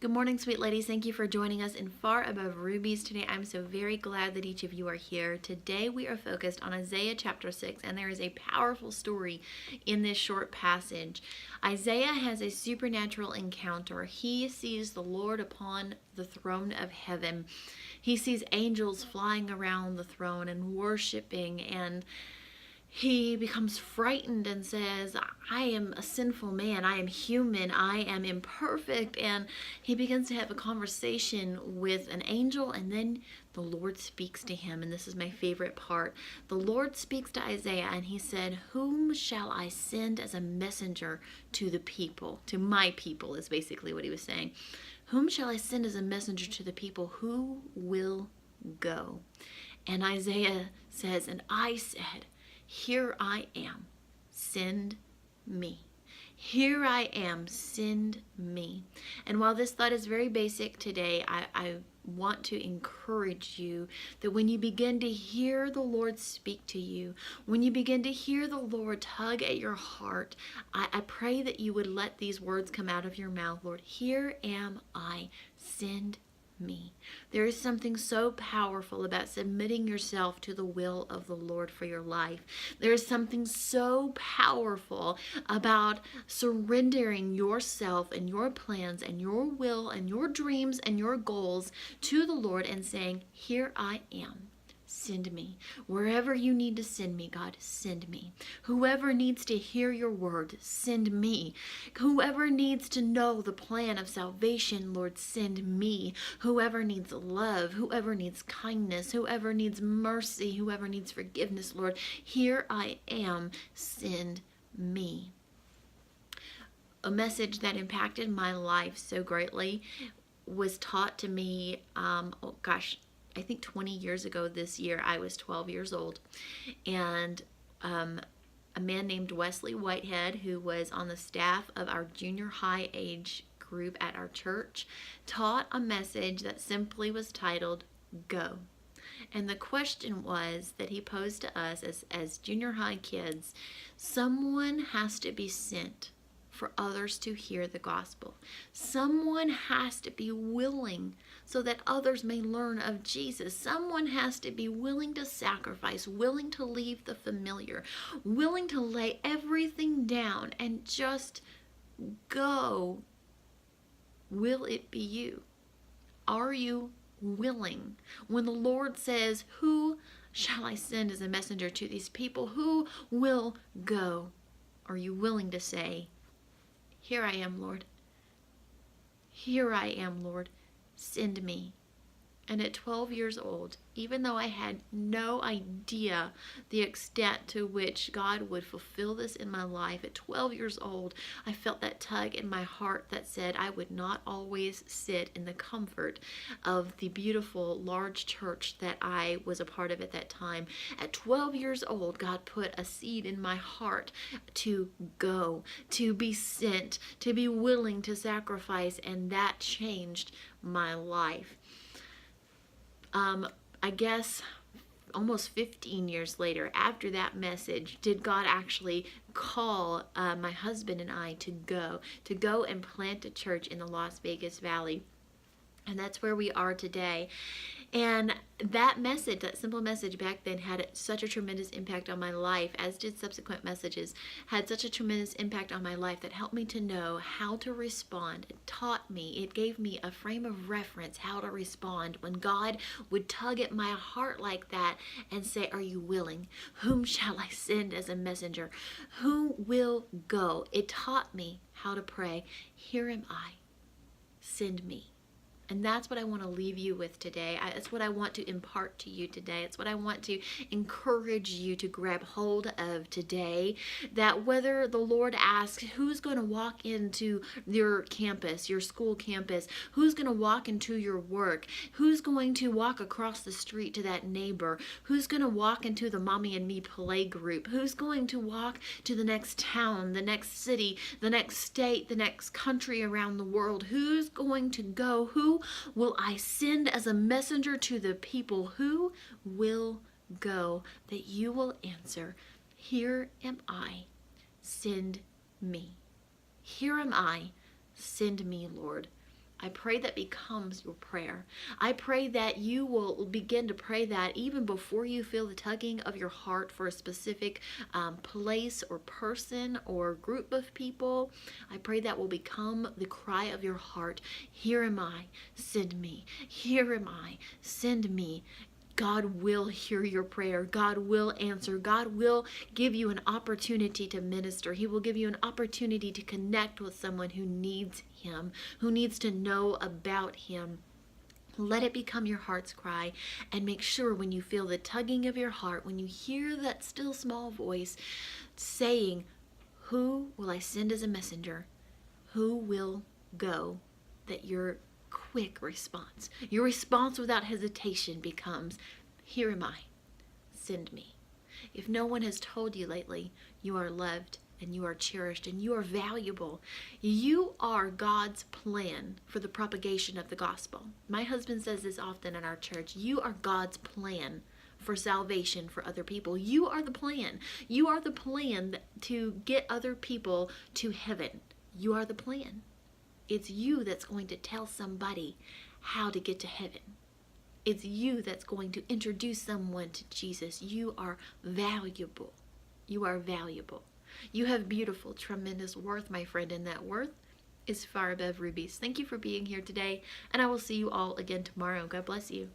Good morning, sweet ladies. Thank you for joining us in Far Above Rubies today. I'm so very glad that each of you are here. Today we are focused on Isaiah chapter 6, and there is a powerful story in this short passage. Isaiah has a supernatural encounter. He sees the Lord upon the throne of heaven. He sees angels flying around the throne and worshiping, and he becomes frightened and says, I am a sinful man. I am human. I am imperfect. And he begins to have a conversation with an angel, and then the Lord speaks to him. And this is my favorite part. The Lord speaks to Isaiah, and he said, Whom shall I send as a messenger to the people? To my people is basically what he was saying. Whom shall I send as a messenger to the people? Who will go? And Isaiah says, and I said, Here I am, send me. Here I am, send me. And while this thought is very basic today, I want to encourage you that when you begin to hear the Lord speak to you, when you begin to hear the Lord tug at your heart, I pray that you would let these words come out of your mouth. Lord, here am I, send me. There is something so powerful about submitting yourself to the will of the Lord for your life. There is something so powerful about surrendering yourself and your plans and your will and your dreams and your goals to the Lord and saying, Here I am. Send me. Wherever you need to send me, God, send me. Whoever needs to hear your word, send me. Whoever needs to know the plan of salvation, Lord, send me. Whoever needs love, whoever needs kindness, whoever needs mercy, whoever needs forgiveness, Lord, here I am, send me. A message that impacted my life so greatly was taught to me, I think 20 years ago this year. I was 12 years old, and a man named Wesley Whitehead, who was on the staff of our junior high age group at our church, taught a message that simply was titled, Go. And the question was that he posed to us as junior high kids, someone has to be sent for others to hear the gospel. Someone has to be willing so that others may learn of Jesus. Someone has to be willing to sacrifice, willing to leave the familiar, willing to lay everything down and just go. Will it be you? Are you willing? When the Lord says, Who shall I send as a messenger to these people? Who will go? Are you willing to say, Here I am, Lord. Here I am, Lord. Send me. And at 12 years old, even though I had no idea the extent to which God would fulfill this in my life, at 12 years old, I felt that tug in my heart that said I would not always sit in the comfort of the beautiful large church that I was a part of at that time. At 12 years old, God put a seed in my heart to go, to be sent, to be willing to sacrifice, and that changed my life. I guess almost 15 years later, after that message, did God actually call my husband and I to go and plant a church in the Las Vegas Valley. And that's where we are today. And that message, that simple message back then, had such a tremendous impact on my life, as did subsequent messages, had such a tremendous impact on my life that helped me to know how to respond. It taught me, it gave me a frame of reference how to respond when God would tug at my heart like that and say, Are you willing? Whom shall I send as a messenger? Who will go? It taught me how to pray, Here am I, send me. And that's what I want to leave you with today. It's what I want to impart to you today. It's what I want to encourage you to grab hold of today. That whether the Lord asks, who's going to walk into your campus, your school campus? Who's going to walk into your work? Who's going to walk across the street to that neighbor? Who's going to walk into the Mommy and Me play group? Who's going to walk to the next town, the next city, the next state, the next country around the world? Who's going to go? Who will I send as a messenger to the people? Who will go? That you will answer, Here am I, send me. Here am I, send me, Lord. I pray that becomes your prayer. I pray that you will begin to pray that even before you feel the tugging of your heart for a specific place or person or group of people. I pray that will become the cry of your heart. Here am I, send me. Here am I, send me. God will hear your prayer. God will answer. God will give you an opportunity to minister. He will give you an opportunity to connect with someone who needs Him, who needs to know about Him. Let it become your heart's cry, and make sure when you feel the tugging of your heart, when you hear that still small voice saying, "Who will I send as a messenger? Who will go?" that your quick response, your response without hesitation becomes, "Here am I, send me." If no one has told you lately, you are loved and you are cherished and you are valuable. You are God's plan for the propagation of the gospel. My husband says this often in our church. You are God's plan for salvation for other people. You are the plan. You are the plan to get other people to heaven. You are the plan. It's you that's going to tell somebody how to get to heaven. It's you that's going to introduce someone to Jesus. You are valuable. You are valuable. You have beautiful, tremendous worth, my friend, and that worth is far above rubies. Thank you for being here today, and I will see you all again tomorrow. God bless you.